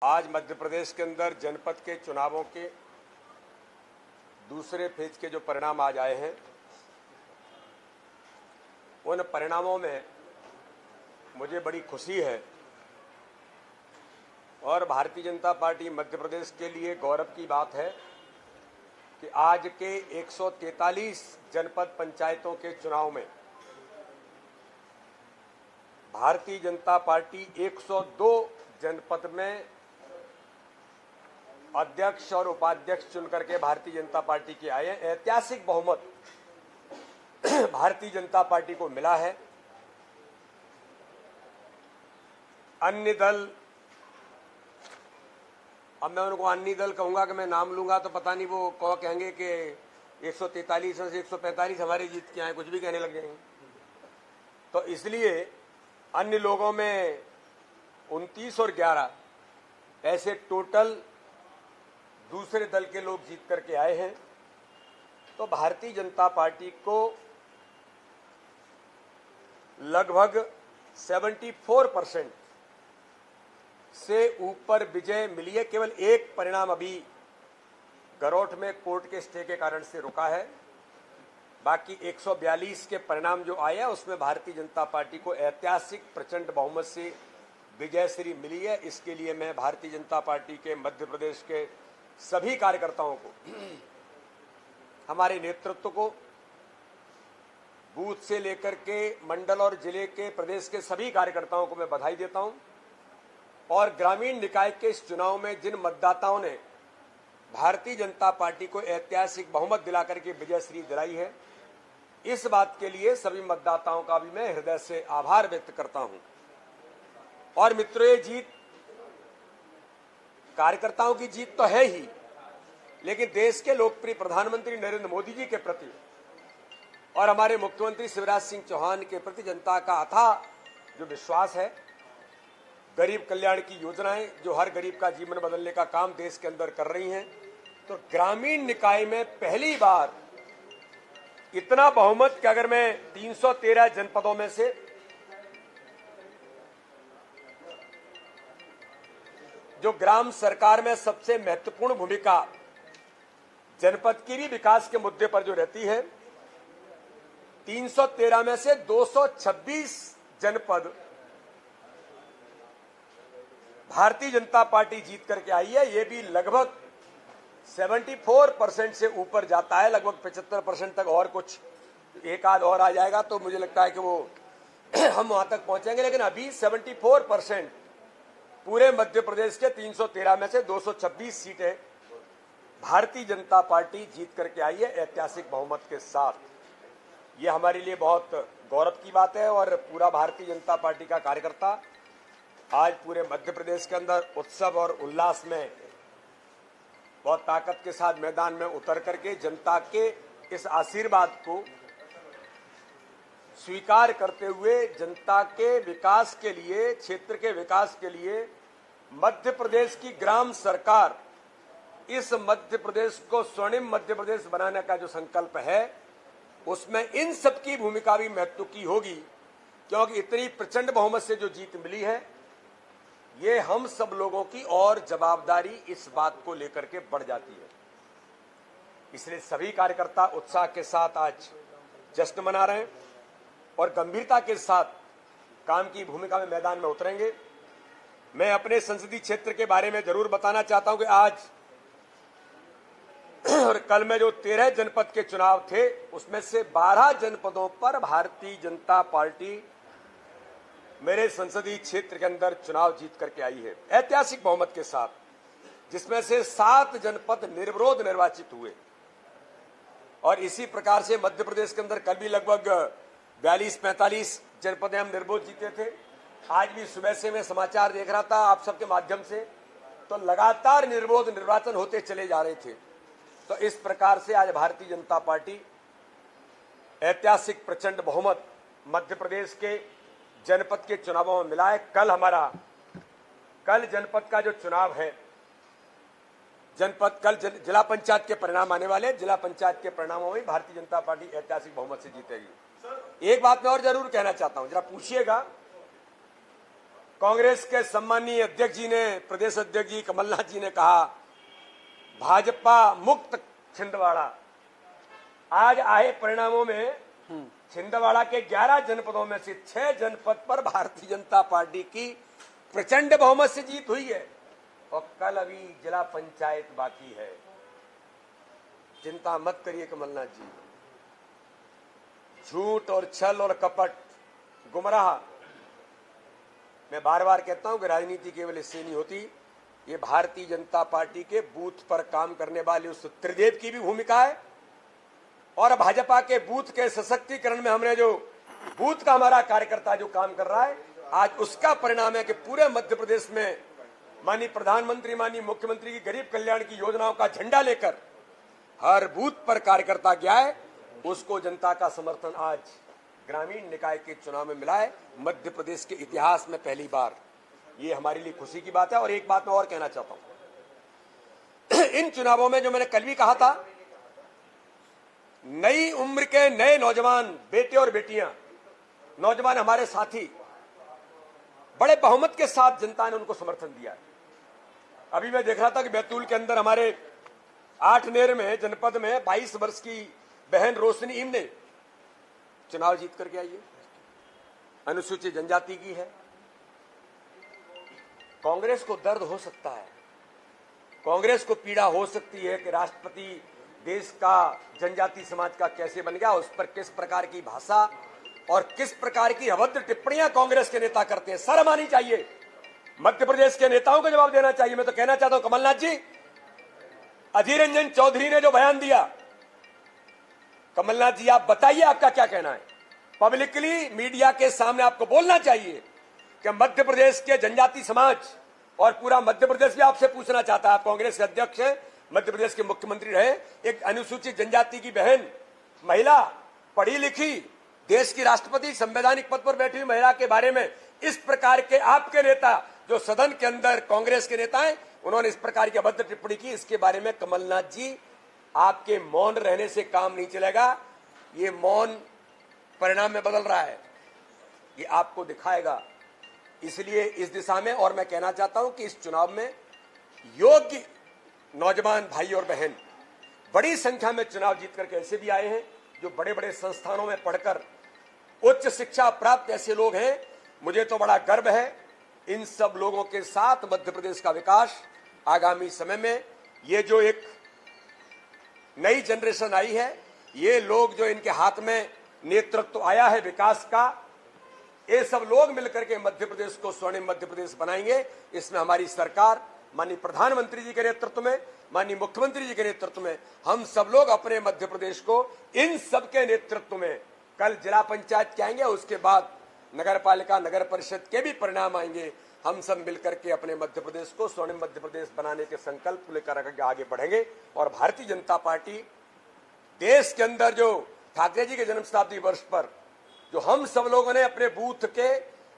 आज मध्य प्रदेश के अंदर जनपद के चुनावों के दूसरे फेज के जो परिणाम आज आए हैं, उन परिणामों में मुझे बड़ी खुशी है और भारतीय जनता पार्टी मध्य प्रदेश के लिए गौरव की बात है कि आज के 143 जनपद पंचायतों के चुनाव में भारतीय जनता पार्टी 102 जनपद में अध्यक्ष और उपाध्यक्ष चुनकर के भारतीय जनता पार्टी के आए हैं। ऐतिहासिक बहुमत भारतीय जनता पार्टी को मिला है। अन्य दल, अब मैं उनको अन्य दल कहूंगा कि मैं नाम लूंगा तो पता नहीं वो कहेंगे कि 143 में से 145 हमारी जीत के आए, कुछ भी कहने लग जाएंगे। तो इसलिए अन्य लोगों में 29 और 11 ऐसे टोटल दूसरे दल के लोग जीत करके आए हैं। तो भारतीय जनता पार्टी को लगभग 74% से ऊपर विजय मिली है। केवल एक परिणाम अभी गरोठ में कोर्ट के स्टे के कारण से रुका है। बाकी 142 के परिणाम जो आए हैं उसमें भारतीय जनता पार्टी को ऐतिहासिक प्रचंड बहुमत से विजय श्री मिली है। इसके लिए मैं भारतीय जनता पार्टी के मध्य प्रदेश के सभी कार्यकर्ताओं को, हमारे नेतृत्व को, बूथ से लेकर के मंडल और जिले के, प्रदेश के सभी कार्यकर्ताओं को मैं बधाई देता हूं। और ग्रामीण निकाय के इस चुनाव में जिन मतदाताओं ने भारतीय जनता पार्टी को ऐतिहासिक बहुमत दिलाकर के विजय श्री दिलाई है, इस बात के लिए सभी मतदाताओं का भी मैं हृदय से आभार व्यक्त करता हूं। और मित्रों, ये जीत कार्यकर्ताओं की जीत तो है ही, लेकिन देश के लोकप्रिय प्रधानमंत्री नरेंद्र मोदी जी के प्रति और हमारे मुख्यमंत्री शिवराज सिंह चौहान के प्रति जनता का अथाह जो विश्वास है, गरीब कल्याण की योजनाएं जो हर गरीब का जीवन बदलने का काम देश के अंदर कर रही हैं, तो ग्रामीण निकाय में पहली बार इतना बहुमत कि अगर मैं 313 जनपदों में से जो ग्राम सरकार में सबसे महत्वपूर्ण भूमिका जनपद की भी विकास के मुद्दे पर जो रहती है, 313 में से 226 जनपद भारतीय जनता पार्टी जीत करके आई है। ये भी लगभग 74% से ऊपर जाता है, लगभग 75% तक। और कुछ एक आध और आ जाएगा तो मुझे लगता है कि वो हम वहां तक पहुंचेंगे, लेकिन अभी 74% पूरे मध्य प्रदेश के 313 में से 226 सीटें भारतीय जनता पार्टी जीत करके आई है ऐतिहासिक बहुमत के साथ। ये हमारे लिए बहुत गौरव की बात है। और पूरा भारतीय जनता पार्टी का कार्यकर्ता आज पूरे मध्य प्रदेश के अंदर उत्सव और उल्लास में बहुत ताकत के साथ मैदान में उतर करके जनता के इस आशीर्वाद को स्वीकार करते हुए जनता के विकास के लिए, क्षेत्र के विकास के लिए मध्य प्रदेश की ग्राम सरकार, इस मध्य प्रदेश को स्वर्णिम मध्य प्रदेश बनाने का जो संकल्प है, उसमें इन सबकी भूमिका भी महत्व की होगी। क्योंकि इतनी प्रचंड बहुमत से जो जीत मिली है, ये हम सब लोगों की और जवाबदारी इस बात को लेकर के बढ़ जाती है। इसलिए सभी कार्यकर्ता उत्साह के साथ आज जश्न मना रहे हैं और गंभीरता के साथ काम की भूमिका में मैदान में उतरेंगे। मैं अपने संसदीय क्षेत्र के बारे में जरूर बताना चाहता हूं कि आज और कल में जो 13 जनपद के चुनाव थे, उसमें से 12 जनपदों पर भारतीय जनता पार्टी मेरे संसदीय क्षेत्र के अंदर चुनाव जीत करके आई है ऐतिहासिक बहुमत के साथ, जिसमें से 7 जनपद निर्विरोध निर्वाचित हुए। और इसी प्रकार से मध्य प्रदेश के अंदर कल भी लगभग 42-45 जनपदें हम निर्विरोध जीते थे। आज भी सुबह से मैं समाचार देख रहा था आप सबके माध्यम से, तो लगातार निर्विरोध निर्वाचन होते चले जा रहे थे। तो इस प्रकार से आज भारतीय जनता पार्टी ऐतिहासिक प्रचंड बहुमत मध्य प्रदेश के जनपद के चुनावों में मिला है। कल जनपद का जो चुनाव है, जनपद कल जिला पंचायत के परिणाम आने वाले, जिला पंचायत के परिणामों में भारतीय जनता पार्टी ऐतिहासिक बहुमत से जीतेगी। एक बात मैं और जरूर कहना चाहता हूं, जरा पूछिएगा कांग्रेस के सम्मानीय अध्यक्ष जी ने, प्रदेश अध्यक्ष जी कमलनाथ जी ने कहा भाजपा मुक्त छिंदवाड़ा। आज आए परिणामों में छिंदवाड़ा के 11 जनपदों में से 6 जनपद पर भारतीय जनता पार्टी की प्रचंड बहुमत से जीत हुई है और कल अभी जिला पंचायत बाकी है। चिंता मत करिए कमलनाथ जी। झूठ और छल और कपट, गुमराह, मैं बार बार कहता हूं कि राजनीति केवल इससे नहीं होती। ये भारतीय जनता पार्टी के बूथ पर काम करने वाले उस त्रिदेव की भी भूमिका है और भाजपा के बूथ के सशक्तिकरण में हमने जो बूथ का हमारा कार्यकर्ता जो काम कर रहा है, आज उसका परिणाम है कि पूरे मध्य प्रदेश में माननीय प्रधानमंत्री, माननीय मुख्यमंत्री की गरीब कल्याण की योजनाओं का झंडा लेकर हर बूथ पर कार्यकर्ता गया है। उसको जनता का समर्थन आज ग्रामीण निकाय के चुनाव में मिला है, मध्य प्रदेश के इतिहास में पहली बार। ये हमारे लिए खुशी की बात है। और एक बात मैं और कहना चाहता हूं, इन चुनावों में जो मैंने कल भी कहा था, नई उम्र के नए नौजवान बेटे और बेटियां, नौजवान हमारे साथी बड़े बहुमत के साथ जनता ने उनको समर्थन दिया है। अभी मैं देख रहा था कि बैतूल के अंदर हमारे 8नेर में जनपद में 22 वर्ष की बहन रोशनी इम ने चुनाव जीत करके आई है, अनुसूचित जनजाति की है। कांग्रेस को दर्द हो सकता है, कांग्रेस को पीड़ा हो सकती है कि राष्ट्रपति देश का जनजाति समाज का कैसे बन गया, उस पर किस प्रकार की भाषा और किस प्रकार की अभद्र टिप्पणियां कांग्रेस के नेता करते हैं। शर्म आनी चाहिए, मध्य प्रदेश के नेताओं को जवाब देना चाहिए। मैं तो कहना चाहता हूं कमलनाथ जी, अधीर रंजन चौधरी ने जो बयान दिया, कमलनाथ जी आप बताइए आपका क्या कहना है। पब्लिकली मीडिया के सामने आपको बोलना चाहिए कि मध्य प्रदेश के जनजाति समाज और पूरा मध्य प्रदेश भी आपसे पूछना चाहता है। आप कांग्रेस के अध्यक्ष हैं, मध्य प्रदेश के मुख्यमंत्री रहे, एक अनुसूचित जनजाति की बहन, महिला, पढ़ी लिखी, देश की राष्ट्रपति, संवैधानिक पद पर बैठी हुई महिला के बारे में इस प्रकार के आपके नेता, जो सदन के अंदर कांग्रेस के नेता हैं, उन्होंने इस प्रकार की अभद्र टिप्पणी की। इसके बारे में कमलनाथ जी, आपके मौन रहने से काम नहीं चलेगा। ये मौन परिणाम में बदल रहा है, ये आपको दिखाएगा। इसलिए इस दिशा में, और मैं कहना चाहता हूं कि इस चुनाव में योग्य नौजवान भाई और बहन बड़ी संख्या में चुनाव जीत करके ऐसे भी आए हैं जो बड़े बड़े संस्थानों में पढ़कर उच्च शिक्षा प्राप्त ऐसे लोग हैं। मुझे तो बड़ा गर्व है इन सब लोगों के साथ मध्य प्रदेश का विकास आगामी समय में। ये जो एक नई जनरेशन आई है, ये लोग जो इनके हाथ में नेतृत्व आया है विकास का, ये सब लोग मिलकर के मध्य प्रदेश को स्वर्णिम मध्य प्रदेश बनाएंगे। इसमें हमारी सरकार माननीय प्रधानमंत्री जी के नेतृत्व में, माननीय मुख्यमंत्री जी के नेतृत्व में, हम सब लोग अपने मध्य प्रदेश को इन सब के नेतृत्व में, कल जिला पंचायत के आएंगे, उसके बाद नगर पालिका, नगर परिषद के भी परिणाम आएंगे। हम सब मिलकर के अपने मध्य प्रदेश को स्वर्णिम मध्य प्रदेश बनाने के संकल्प को लेकर आगे बढ़ेंगे। और भारतीय जनता पार्टी देश के अंदर जो ठाकरे जी के जन्म शताब्दी वर्ष पर जो हम सब लोगों ने अपने बूथ के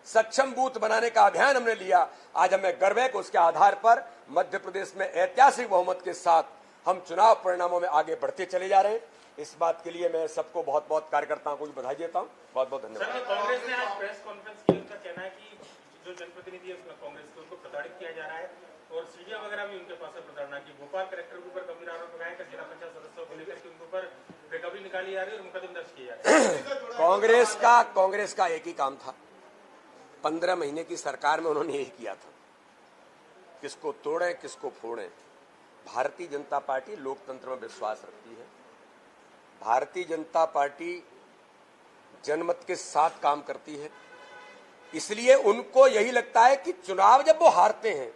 सक्षम बूथ बनाने का अभियान हमने लिया, आज हमें गर्व है कि उसके आधार पर मध्य प्रदेश में ऐतिहासिक बहुमत के साथ हम चुनाव परिणामों में आगे बढ़ते चले जा रहे हैं। इस बात के लिए मैं सबको बहुत बहुत कार्यकर्ताओं को भी बधाई देता हूं। बहुत बहुत धन्यवाद। सर, कांग्रेस ने आज प्रेस कॉन्फ्रेंस की, उनका कहना है कि जो जनप्रतिनिधि है कांग्रेस के, उनको प्रताड़ित किया जा रहा है और सीढ़ियां वगैरह भी उनके पास है प्रताड़ना की। भोपाल कलेक्टर के ऊपर गंभीर आरोप लगाए कि जिला पंचायत सदस्यों को लेकर के उनके ऊपर रिकवरी निकाली जा रही है और मुकदमे दर्ज किए जा रहे हैं। कांग्रेस का एक ही काम था, 15 महीने की सरकार में उन्होंने यही किया था, किसको तोड़े किसको फोड़े। भारतीय जनता पार्टी लोकतंत्र में विश्वास रखती है। भारतीय जनता पार्टी जनमत के साथ काम करती है। इसलिए उनको यही लगता है कि चुनाव जब वो हारते हैं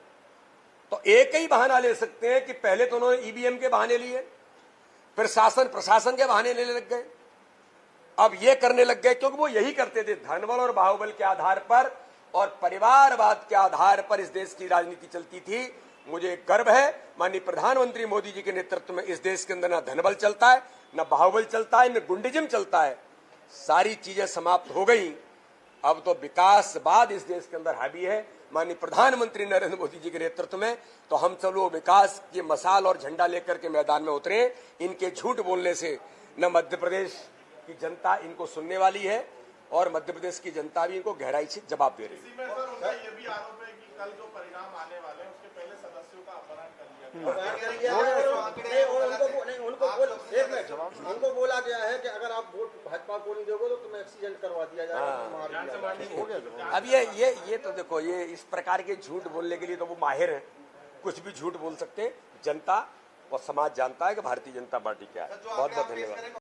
तो एक ही बहाना ले सकते हैं कि पहले तो उन्होंने ईवीएम के बहाने लिए, फिर शासन प्रशासन के बहाने लेने लग गए, अब ये करने लग गए, क्योंकि वो यही करते थे। धनबल और बाहुबल के आधार पर और परिवारवाद के आधार पर इस देश की राजनीति चलती थी। मुझे गर्व है माननीय प्रधानमंत्री मोदी जी के नेतृत्व में इस देश के अंदर न धनबल चलता है, न बाहुबल चलता है, न गुंडिज्म चलता है। सारी चीजें समाप्त हो गई। अब तो विकासवाद इस देश के अंदर हावी है माननीय प्रधानमंत्री नरेंद्र मोदी जी के नेतृत्व में। तो हम सब लोग विकास की मशाल और झंडा लेकर के मैदान में उतरे। इनके झूठ बोलने से न मध्य प्रदेश की जनता इनको सुनने वाली है और मध्य प्रदेश की जनता भी इनको गहराई से जवाब दे रही है। उनका ये भी आरोप है कि कल जो परिणाम आने वाले हैं उसके पहले सदस्यों का अपहरण कर लिया गया। उनको बोला गया है कि अगर आप वोट भाजपा को नहीं दोगे तो तुम्हें एक्सीडेंट करवा दिया जाएगा। अब ये तो देखो, ये इस प्रकार के झूठ बोलने के लिए तो वो माहिर हैं, कुछ भी झूठ बोल सकते हैं। जनता और समाज जानता है कि भारतीय जनता पार्टी क्या है। बहुत बहुत धन्यवाद।